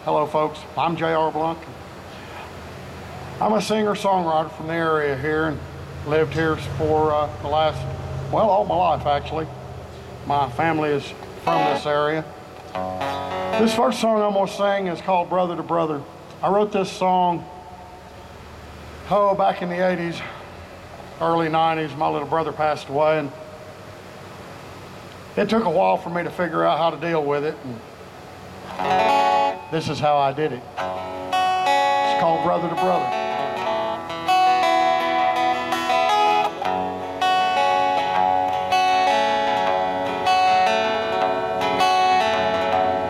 Hello folks, I'm J.R. Blunk. I'm a singer-songwriter from the area here and lived here for the last, well, all my life actually. My family is from this area. This first song I'm going to sing is called Brother to Brother. I wrote this song, back in the 80s, early 90s. My little brother passed away and it took a while for me to figure out how to deal with it. And this is how I did it. It's called Brother to Brother.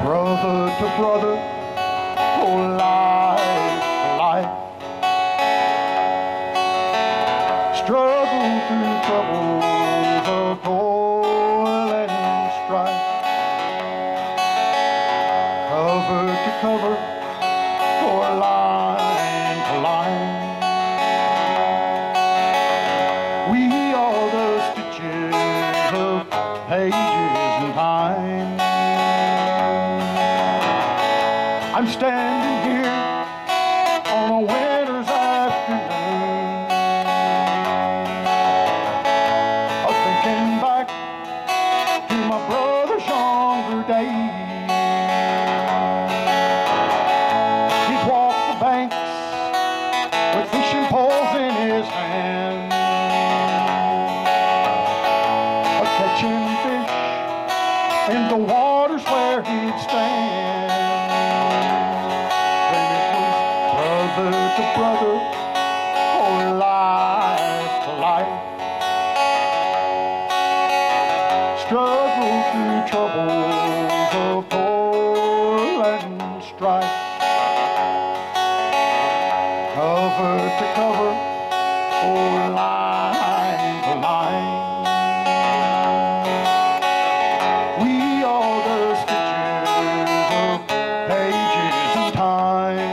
Brother to brother, oh life to life. Struggle through troubles of toil and strife. Cover to cover, or line to line. We are the stitches of pages in time. I'm standing here on a winter's afternoon, thinking back to my brother's younger days. He'd walk the banks with fishing poles in his hand, catching fish in the waters where he'd stand. Brother to brother, oh life to life. Struggle through troubles of toil and strife. Cover to cover, oh line to line. We are the stitches of pages in time.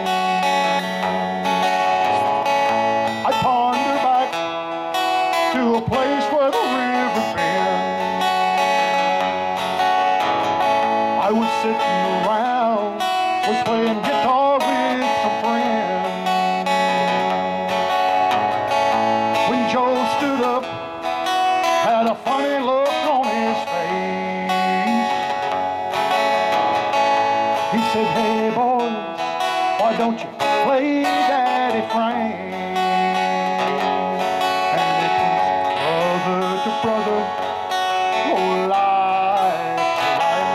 To a place where the river bends, I was sitting around, was playing guitar with some friends, when Joe stood up, had a funny look on his face. He said, "Hey boys, why don't you play Daddy Frank?" Brother, oh life to life.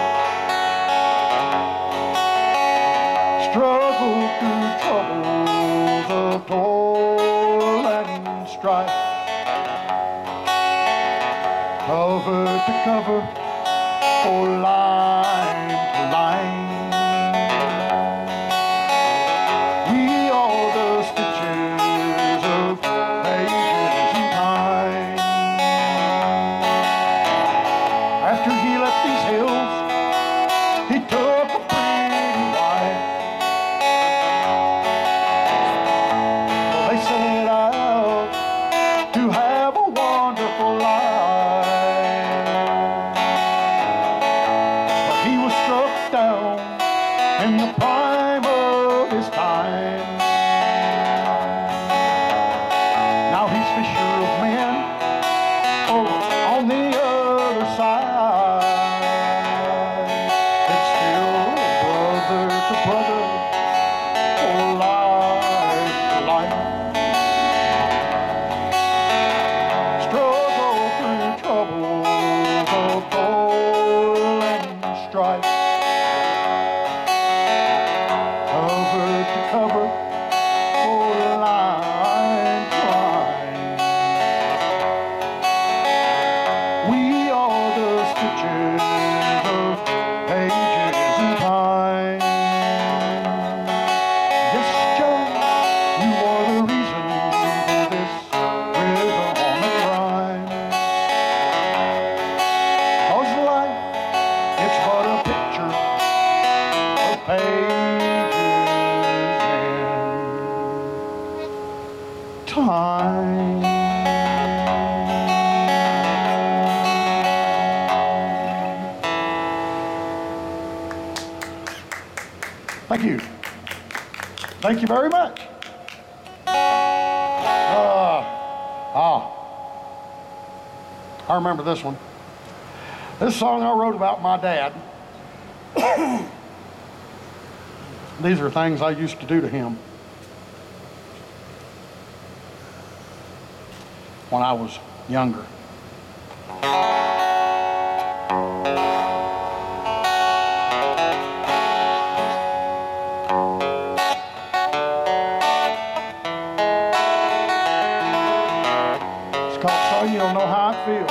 Struggle through troubles of toil and strife. Cover to cover, oh line to line. We are the stitches of pages in time. After he left these hills, he took a pretty wife. Well, they set out to have a wonderful life, but he was struck down in the prime of his time. Now he's fisher of men over on the other side. Brother, oh life to life. Struggle through troubles of toil and strife. Cover to cover, oh line to line. We are the stitches of pages in time. Time. Thank you. Thank you very much. I remember this one. This song I wrote about my dad. These are things I used to do to him when I was younger. It's called So You Don't Know How It Feels.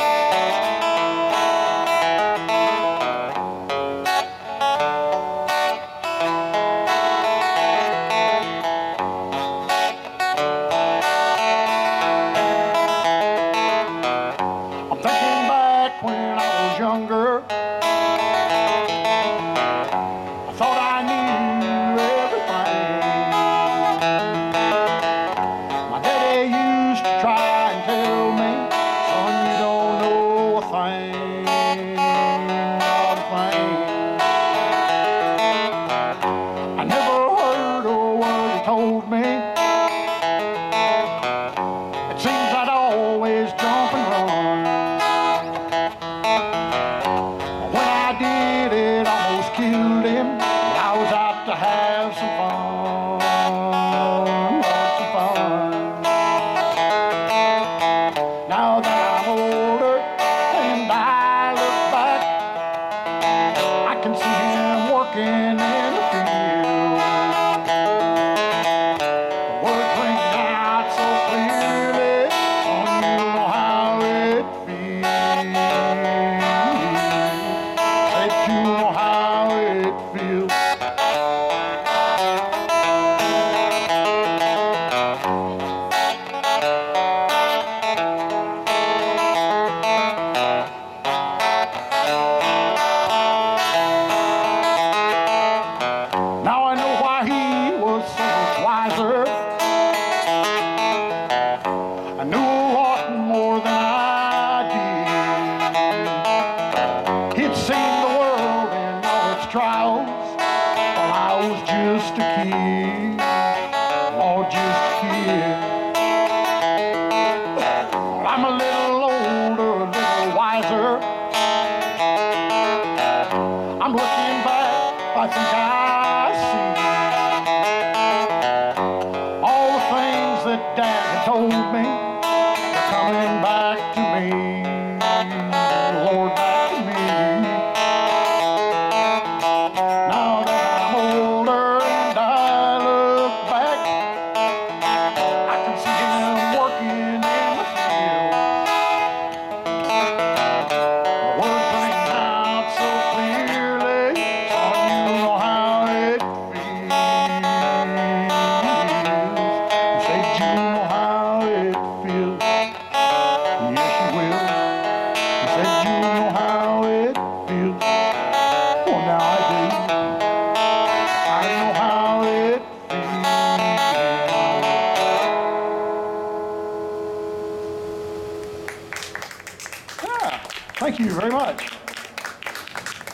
Thank you very much.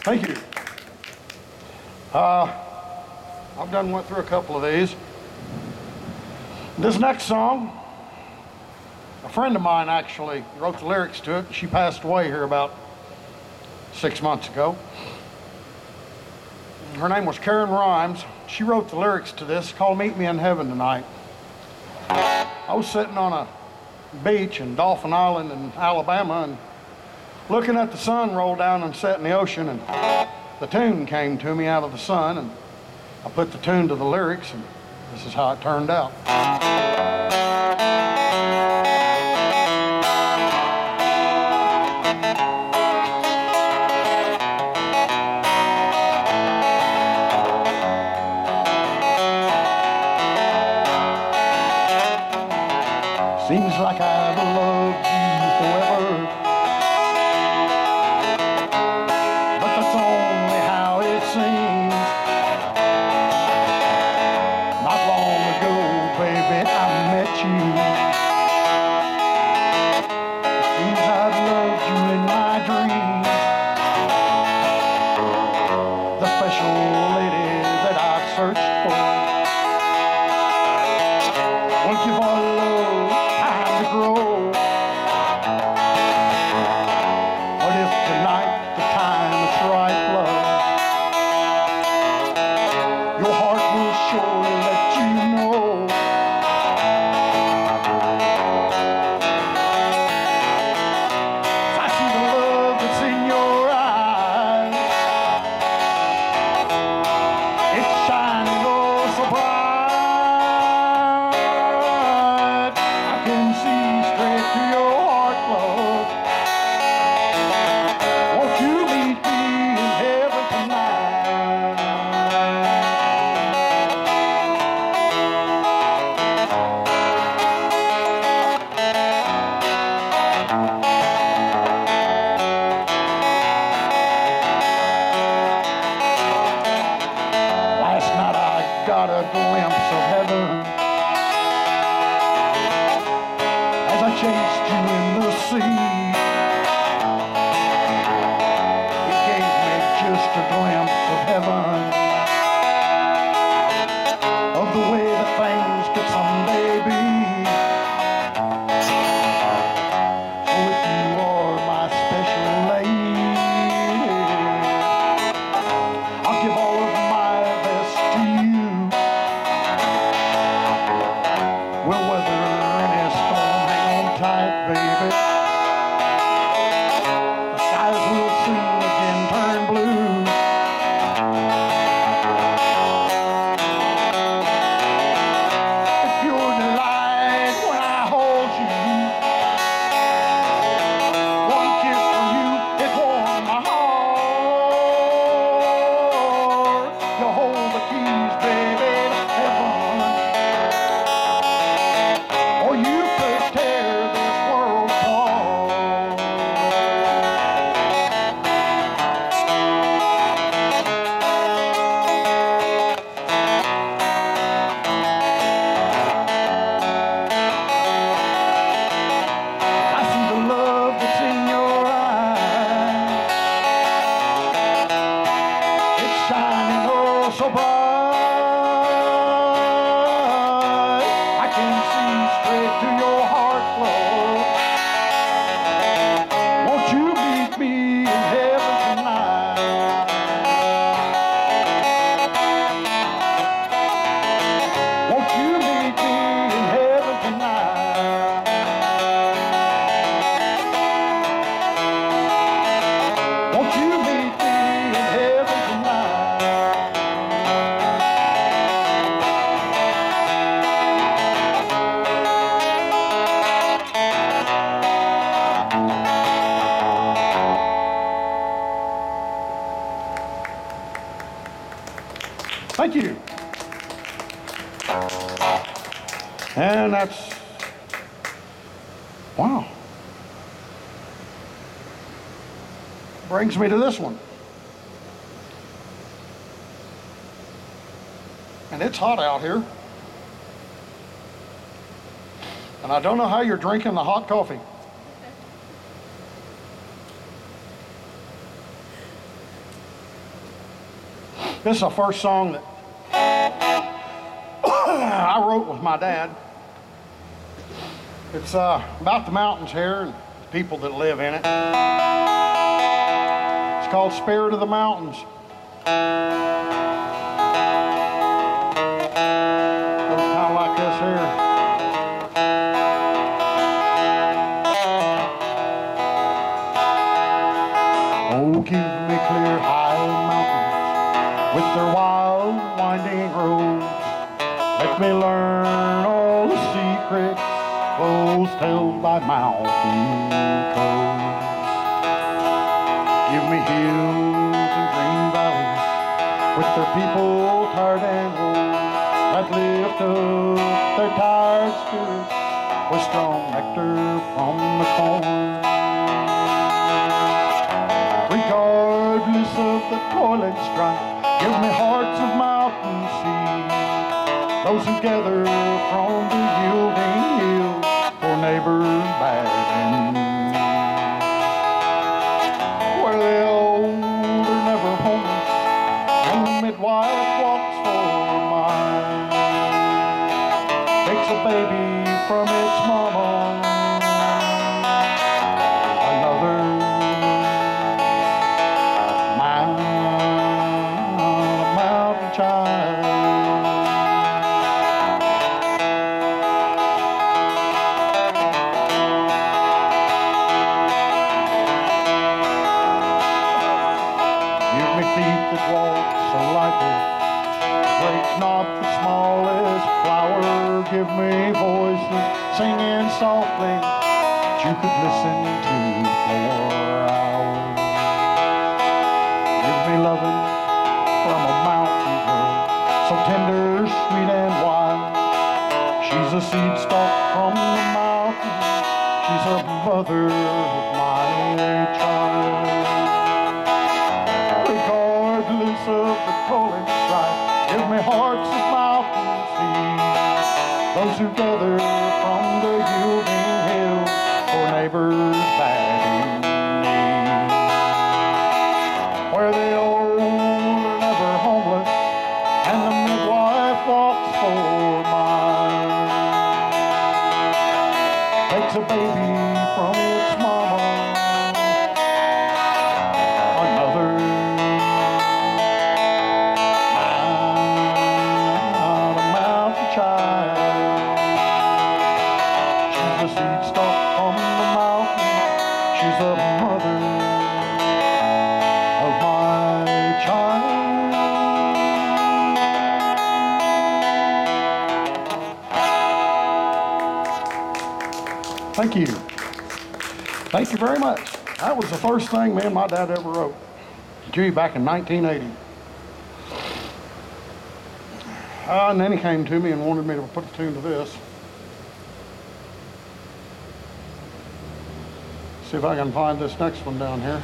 Thank you. I've went through a couple of these. This next song, a friend of mine actually wrote the lyrics to it. She passed away here about 6 months ago. Her name was Karen Rhymes. She wrote the lyrics to this called Meet Me in Heaven Tonight. I was sitting on a beach in Dolphin Island in Alabama and looking at the sun roll down and set in the ocean, and the tune came to me out of the sun, and I put the tune to the lyrics, and this is how it turned out. Seems like I've loved you forever, but that's only how it seems. Not long ago, baby, I met you. It seems I've loved you in my dreams. The special lady that I've searched for. Well, give our love time to grow. But if tonight the time is right, love, your heart will surely let you know. I see the love that's in your eyes. It's shining oh so bright. I can see straight through your heart, love. Won't you meet me in heaven tonight? Last night I got a glimpse of heaven as I chased you in the sea. It gave me just a glimpse of heaven, of the way that things could someday be. So if you are my special lady, I'll give all of my best to you. We'll weather any storm, hang on tight, baby. The skies will soon again turn blue. It's pure delight when I hold you. One kiss from you, it warmed my heart. You hold the keys, baby, to heaven, or you could tear this world apart. I see the love that's in your eyes. It's shining oh so bright. I can see straight to your heart, love. Won't you meet me in heaven tonight? Won't you meet me in heaven tonight? Won't you meet me in heaven tonight? Thank you. And that's, wow. Brings me to this one. And it's hot out here. And I don't know how you're drinking the hot coffee. This is the first song that I wrote with my dad. It's about the mountains here and the people that live in it. It's called Spirit of the Mountains. Goes kind of like this here. Oh, give me clear high mountains with their wild winding roads. Let me learn all the secrets those told by mountain codes. Give me hills and green valleys with their people tired and old, that lift up their tired spirits with strong nectar from the corn. Regardless of the toil and strife, give me hearts of mountain seed, those who gather from the yielding hills for neighbors bad and near. Where the old are never homeless and the midwife walks for miles, takes takes a baby from its mama. Another mountain child. Give me feet that walk so lightly, breaks not the smallest flower. Give me voices singing softly that you could listen to for hours. Give me loving from a mountain girl, so tender, sweet, and wild. She's a seed stalk from the mountain. She's a mother of my child. Regardless of the toil and strife, give me hearts of mountain seeds, those who gather from the yielding hills for neighbors that in need. Where the old are never homeless and the midwife walks for miles, takes a baby from its mama. Another mountain child. She's a seed stalk from the mountain. She's a mother of my child. Thank you. Thank you very much. That was the first thing me and my dad ever wrote. Gee, back in 1980. And then he came to me and wanted me to put a tune to this. See if I can find this next one down here.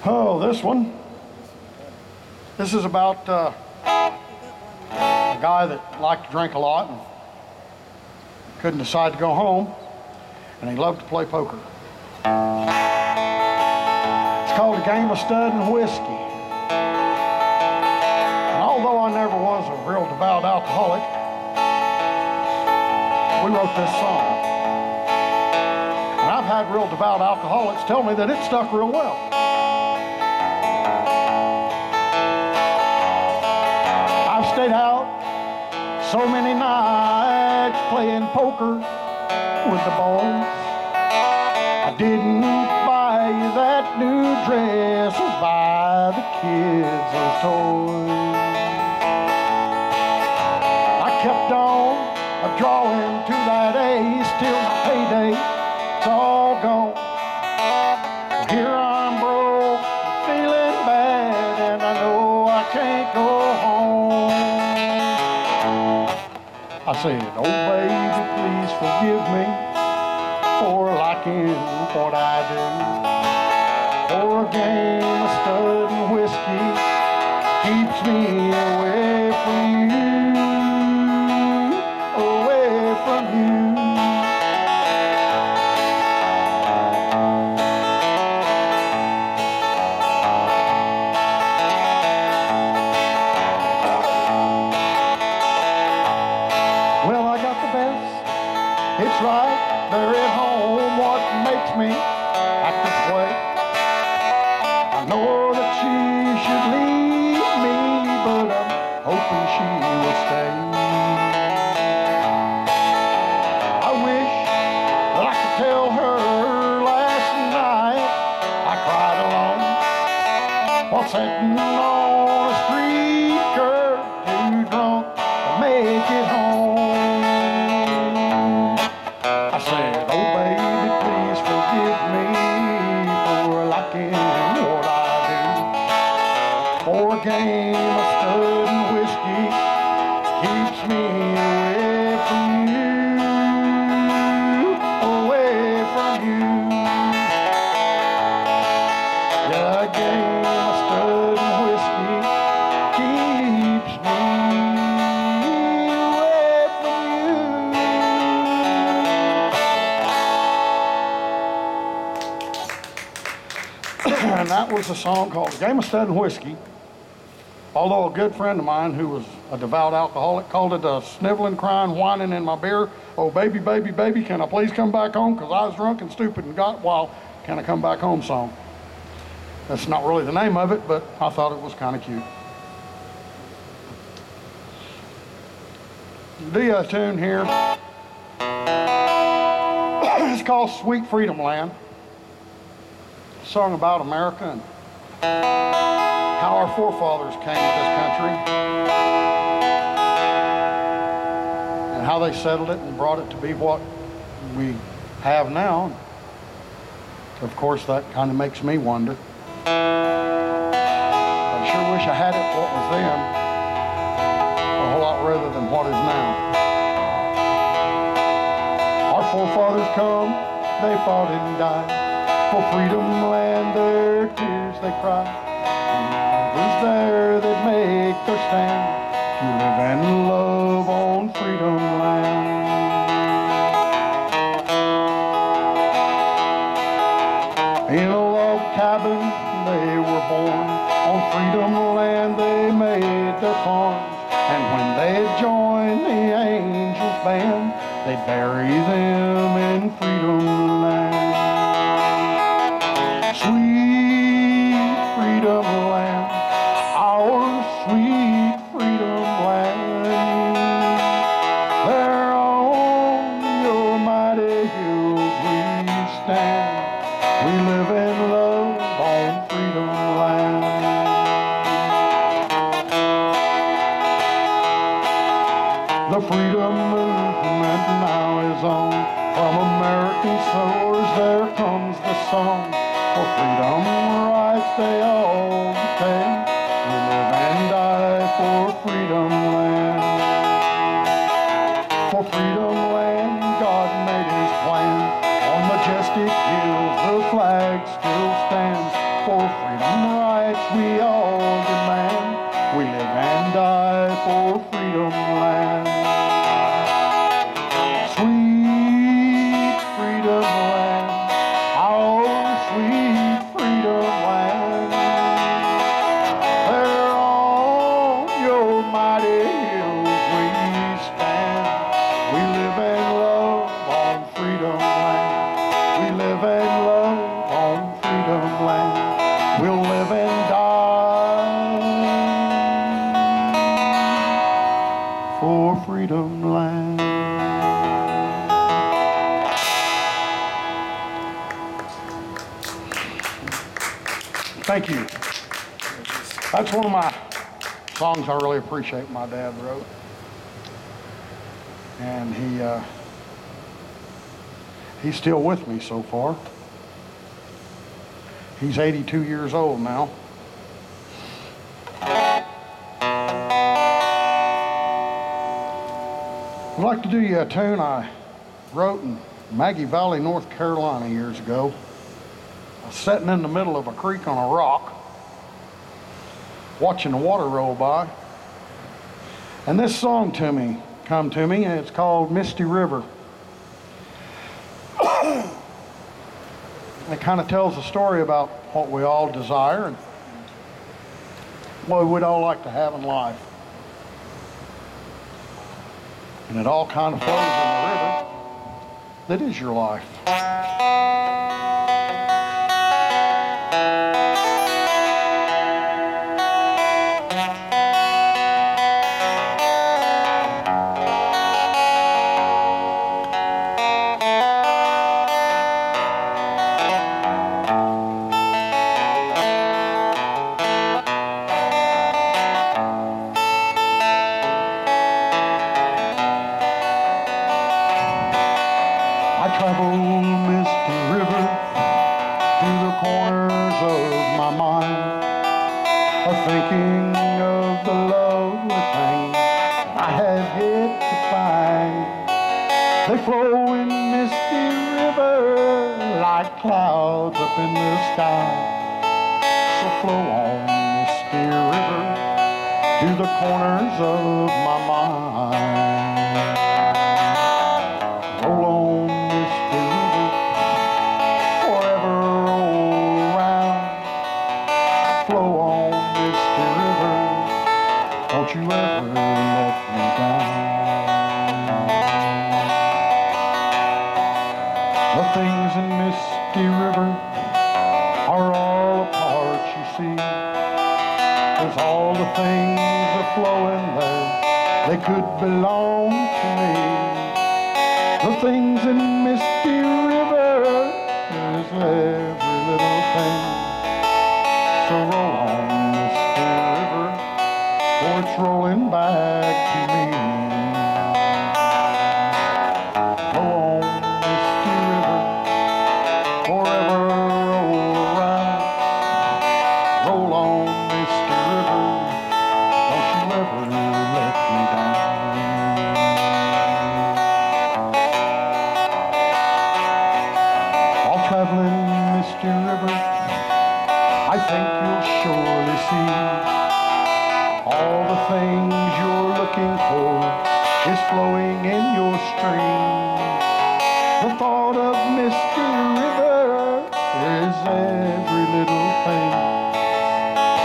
Oh, this one. This is about a guy that liked to drink a lot and couldn't decide to go home, and he loved to play poker. It's called A Game of Stud and Whiskey. And although I never was a real devout alcoholic, we wrote this song. And I've had real devout alcoholics tell me that it stuck real well. I've stayed out so many nights playing poker with the boys. I didn't buy you that new dress or buy the kids those toys. I kept on drawing to that ace till my payday, it's all gone. Here I'm broke, feeling bad, and I know I can't go home. I said, oh baby, please forgive me for liking what I do. For a game of stud and whiskey keeps me away from you, away from you. Well, I got the best, it's right there at home. What makes me act this way? I know that she should leave me, but I'm hoping she will stay. I wish that I could tell her last night I cried alone while sitting on a street curb, too drunk to make it home. I said, oh baby, please forgive me for liking what I do. For a game of stud and whiskey keeps me away from you, away from you. Yeah, a game of stud and whiskey keeps me away from you. And that was a song called Game of Stud and Whiskey. Although a good friend of mine who was a devout alcoholic called it a sniveling, crying, whining in my beer. Oh, baby, baby, baby, can I please come back home? Because I was drunk and stupid and got wild. Can I come back home song? That's not really the name of it, but I thought it was kind of cute. The tune here is called Sweet Freedom Land. A song about America and how our forefathers came to this country and how they settled it and brought it to be what we have now. Of course, that kind of makes me wonder. I sure wish I had it what was then, a whole lot rather than what is now. Our forefathers come, they fought and died for freedom land, their tears they cried. Others there that make their stand to live and love on freedom land. In a log cabin they were born, on freedom land they made their farms, and when they joined the angels' band, they bury them in freedom land. Sweet freedom land, our sweet freedom land. There on your mighty hills we stand. We live in love on freedom land. The freedom movement now is on. From American shores there comes the song. For freedom rights they all take. We live and die for freedom land. For freedom land, God made his plan. On majestic hills the flag still stands. For freedom rights we all demand. We live and die for freedom land. Sweet freedom land, our sweet freedom land. There on your mighty hills we stand. We live and love on freedom land. We live and love on freedom land. We'll live and die for freedom land. Thank you. That's one of my songs I really appreciate my dad wrote. And he's still with me so far. He's 82 years old now. I'd like to do you a tune I wrote in Maggie Valley, North Carolina years ago. I was sitting in the middle of a creek on a rock, watching the water roll by. And this song come to me, and it's called Misty River. It kind of tells a story about what we all desire and what we'd all like to have in life. And it all kind of flows in the river that is your life. Clouds up in the sky, so flow on, Misty River, to the corners of my mind. Roll on, Misty River, forever roll round, they could belong to me. The things in Misty River is every little thing. So roll on, Misty River, for it's rolling back to me. Roll on, Misty River, forever roll around. Roll on, Misty River, don't you ever let me down. While traveling Misty River, I think you'll surely see all the things you're looking for is flowing in your stream. The thought of Misty River is every little thing.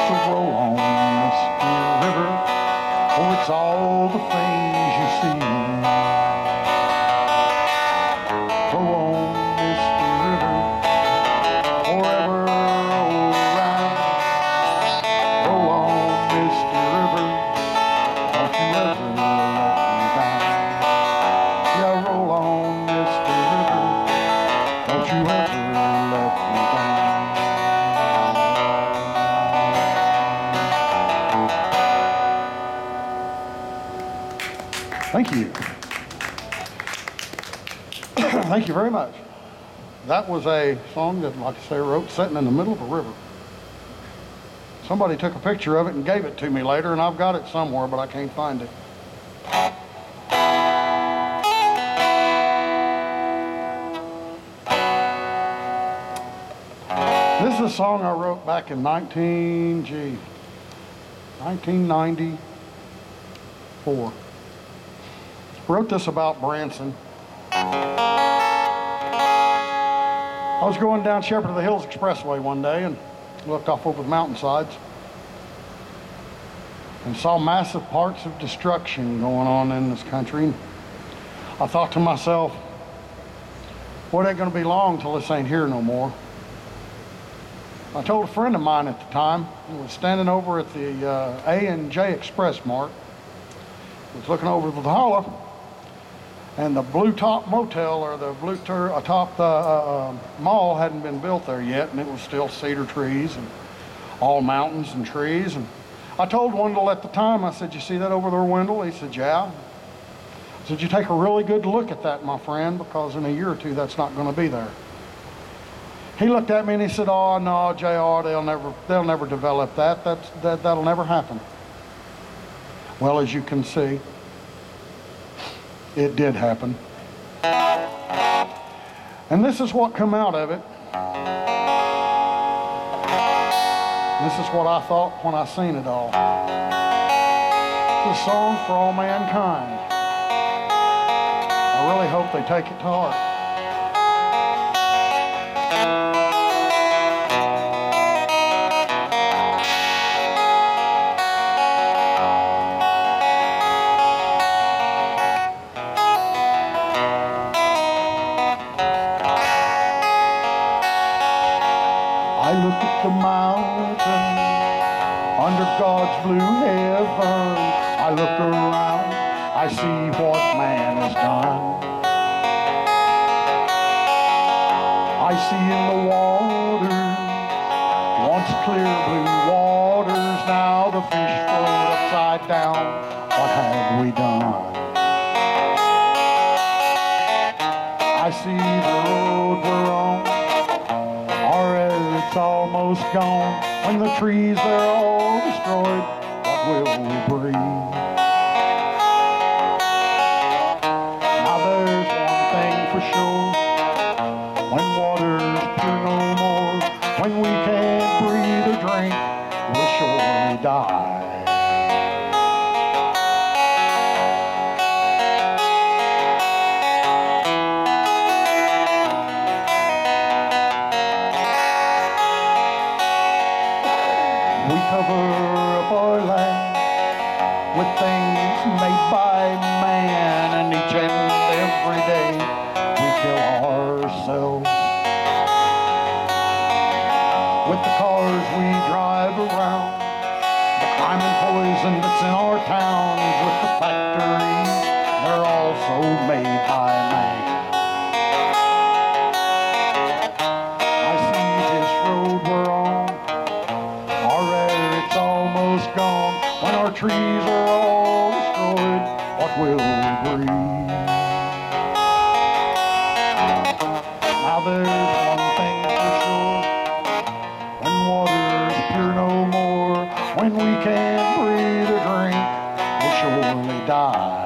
So roll on, Misty River, for it's all the things you see. Roll on, Misty River, forever roll around. Roll on, Misty River, don't you ever let me down. Yeah, roll on, Misty River, don't you ever let me down. Thank you. Thank you very much. That was a song that, like I say, I wrote sitting in the middle of a river. Somebody took a picture of it and gave it to me later, and I've got it somewhere, but I can't find it. This is a song I wrote back in 1994. Wrote this about Branson. I was going down Shepherd of the Hills Expressway one day and looked off over the mountainsides and saw massive parts of destruction going on in this country. I thought to myself, well, it ain't gonna be long till this ain't here no more. I told a friend of mine at the time, who was standing over at the A&J Express Mart, was looking over the hollow, and the Blue Top Motel, or the Blue Top Mall, hadn't been built there yet, and it was still cedar trees and all mountains and trees. And I told Wendell at the time, I said, you see that over there, Wendell? He said, yeah. I said, you take a really good look at that, my friend, because in a year or two, that's not going to be there. He looked at me and he said, oh, no, JR, they'll never develop that. That'll never happen. Well, as you can see, it did happen. And this is what come out of it. This is what I thought when I seen it all. It's a song for all mankind. I really hope they take it to heart. I look at the mountain under God's blue heaven. I look around, I see what man has done. I see in the waters, once clear blue waters, now the fish float upside down. What have we done? I see the road we're on, it's almost gone. When the trees they're all destroyed, what will we breathe? Now there's one thing for sure, when water's pure no more, when we can't breathe or drink, we'll surely die. We cover up our land with things made by man, and each and every day we kill what will we breathe? Now there's one thing for sure, when water's pure no more, when we can't breathe or drink, we'll surely die.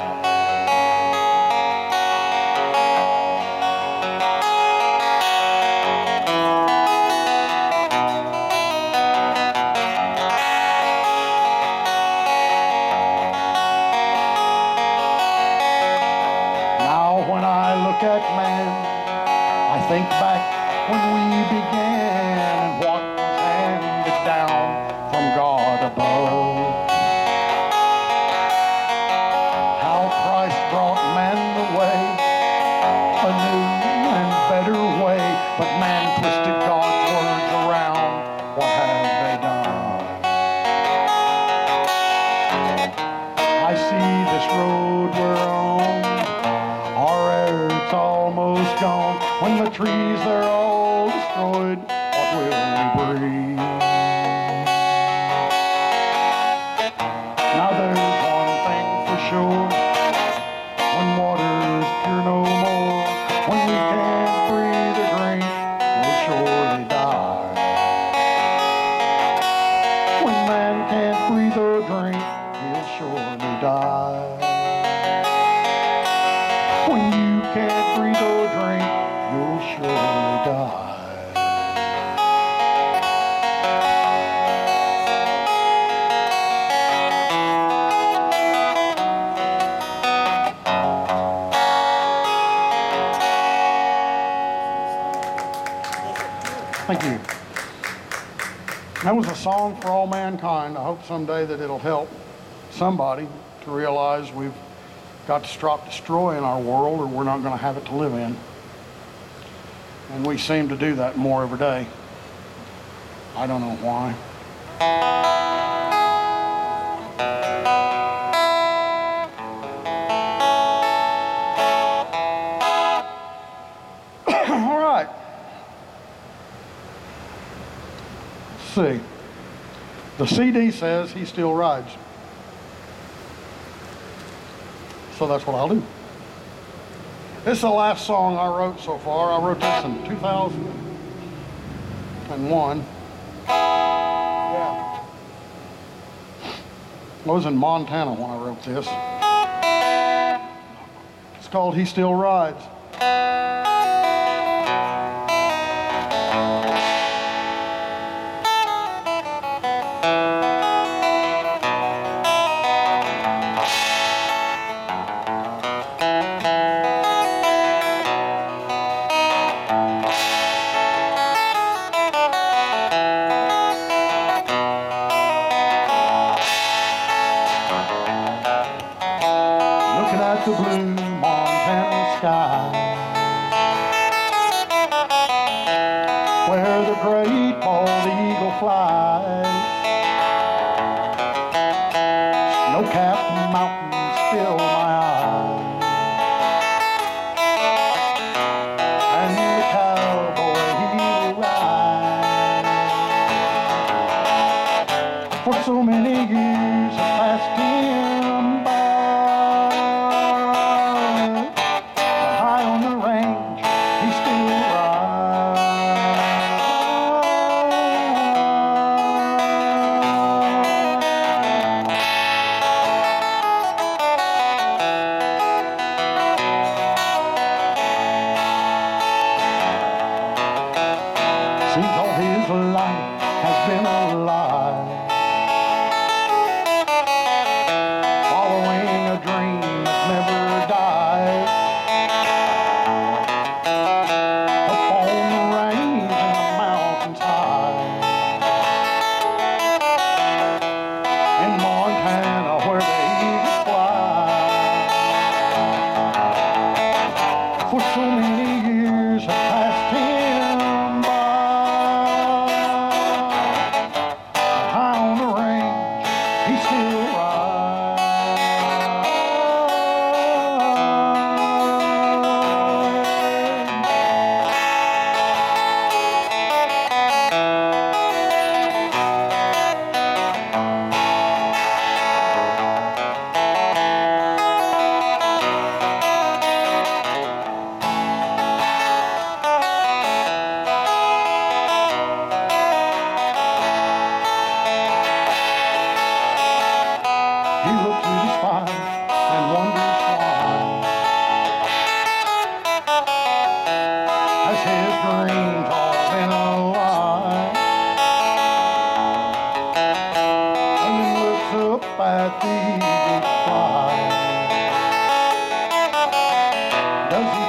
At man, I think back when we began and what was handed down from God above. How Christ brought man the way, a new and better way, but man twisted God's words around. What have they done? I see this road we're on, our air's almost gone. When the trees they're all destroyed, what will we breathe? Now there's one thing for sure, when water's pure no more, when we can't breathe or drink, we'll surely die. When man can't breathe or drink, he'll surely die. When you can't breathe or drink, you'll surely die. Thank you. That was a song for all mankind. I hope someday that it'll help somebody to realize we've got to stop destroying our world, or we're not going to have it to live in. And we seem to do that more every day. I don't know why. All right. Let's see. The CD says he still rides. So that's what I'll do. This is the last song I wrote so far. I wrote this in 2001. Yeah. I was in Montana when I wrote this. It's called He Still Rides. The blue Montana sky, where the great bald eagle flies, snow-capped mountains fill my eyes, and the cowboy he will ride. For so many years I passed him by, seems all his life has been a lie, following a dream that never died, up on the range and the mountains high, in Montana where the eagles fly. For so many years have passed him by, high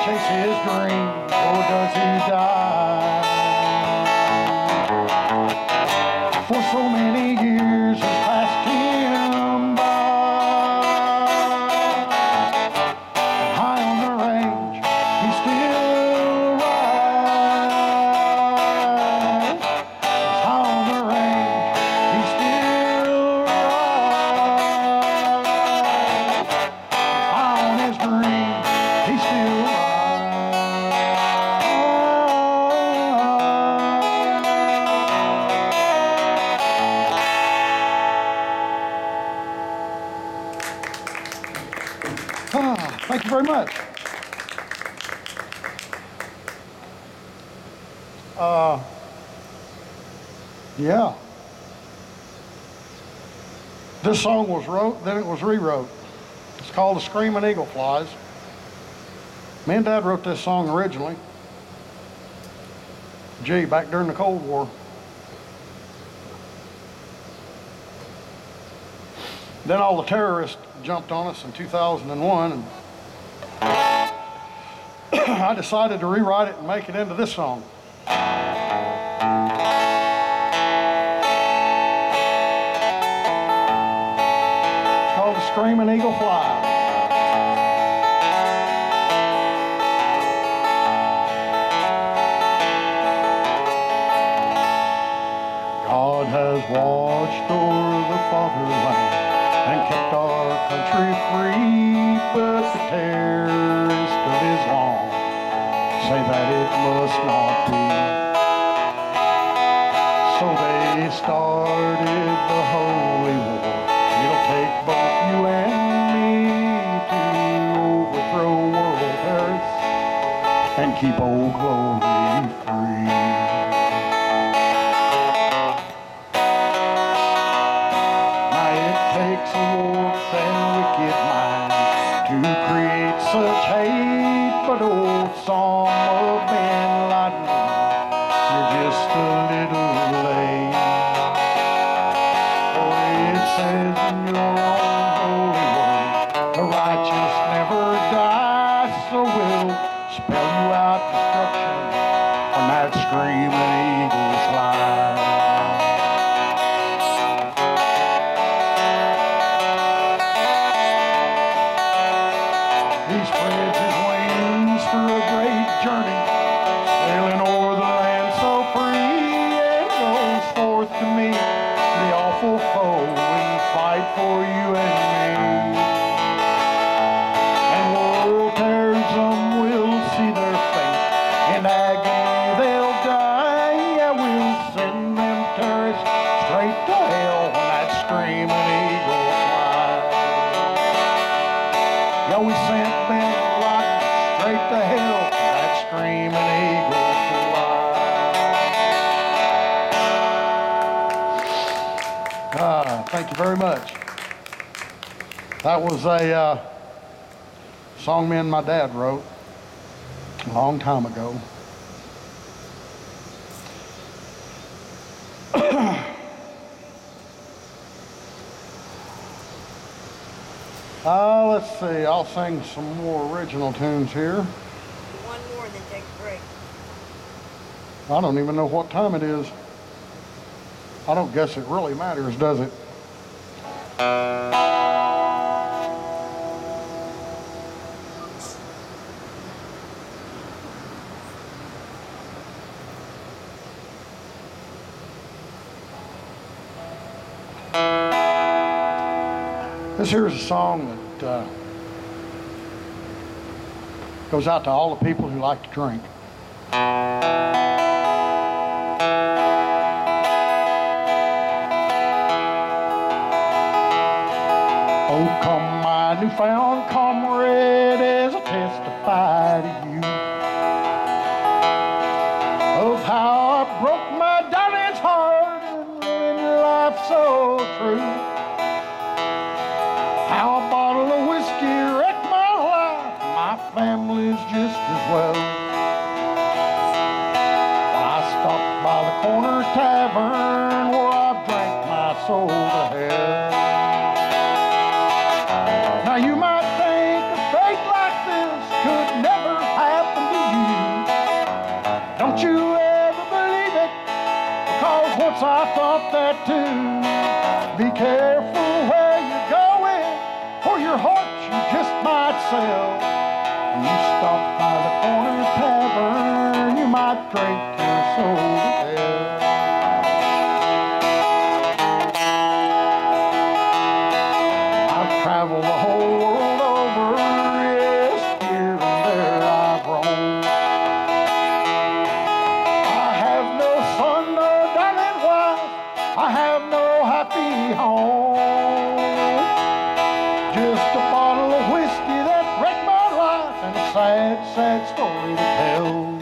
chase his dream, or does he die? For so many years has passed him by. High on the range, he still rides. High on the range, he still rides. High on his dream, he still Thank you very much. Yeah. This song was wrote, then it was rewrote. It's called The Screaming Eagle Flies. Me and Dad wrote this song originally. Gee, back during the Cold War. Then all the terrorists jumped on us in 2001, and I decided to rewrite it and make it into this song. It's called The Screaming Eagle Flies. God has watched o'er the fatherland and kept our country free, but the terrorists of Islam say that it must not be. So they started the holy war. It'll take both you and me to overthrow world terrorists and keep old glory free. Takes a warped and wicked mind to create such hate, but old Osama bin Laden, you're just a little late. For it says in your own holy word, the righteous never die, so we'll spell you out destruction when that screaming eagle flies. He spreads his wings for a great journey, sailing o'er the land so free, and goes forth to meet the awful foe and fight for you and me. And world terrorism will see their fate, in agony they'll die. Yeah, we'll send them terrorists straight to hell when that screaming eagle flies. Yeah, we sent them straight to hell, that screaming eagle flies. Thank you very much. That was a song me and my dad wrote a long time ago. Let's see, I'll sing some more original tunes here. One more, then take a break. I don't even know what time it is. I don't guess it really matters, does it? This here is a song that goes out to all the people who like to drink. Oh, come my newfound comrade, as I testify to you of how I broke my darling's heart and ruined life so true. How a bottle of whiskey wrecked my life, my family's just as well. I stopped by the corner tavern where I drank my soul to hell. Now you might think a fate like this could never have once I thought that too. Be careful where you're going, for your heart you just might sell. When you stop by the corner tavern, you might drink your soul to hell. I've traveled the whole world over, yes, here and there I've roamed. I have no son nor darling wife, I have no happy home. Just a bottle of whiskey that wrecked my life and a sad, sad story to tell.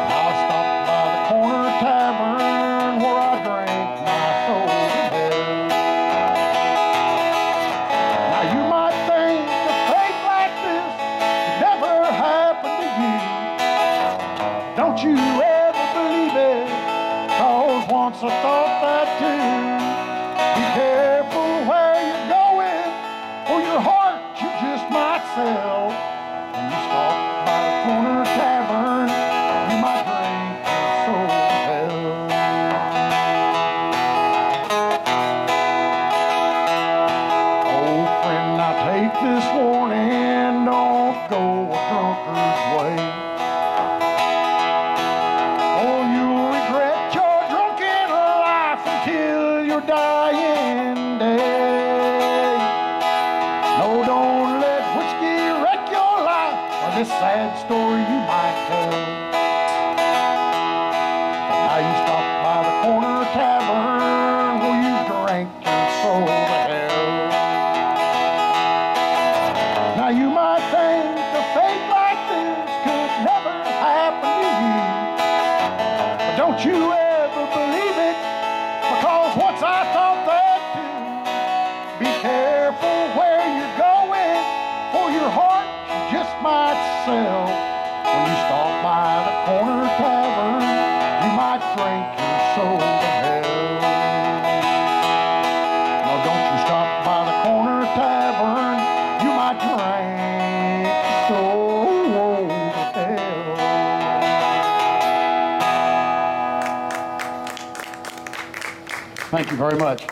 I stopped by the corner tavern where I drank my soul to hell. Now you might think a fate like this could never happen to you. Don't you ever believe it, 'cause once I thought that too. Be careful where you're going, or your heart you just might sell. When you stop by the corner tavern, you might drink your soul to hell. Oh friend, now take this warning, don't go a drunkard's way. Oh, you'll regret your drunken life until your dying day. No, don't let whiskey wreck your life, or this sad story you might tell. But now you stop by the corner tavern where you drank your soul to hell. Now you might think a fate like this could never happen to you. But don't you ever believe it, because once I thought that too. Be careful where you're going, for your heart you just might sell. When you stop by the corner tavern, you might drink your soul to hell. No, don't you stop by the corner tavern, you might drink your soul to hell. Thank you very much.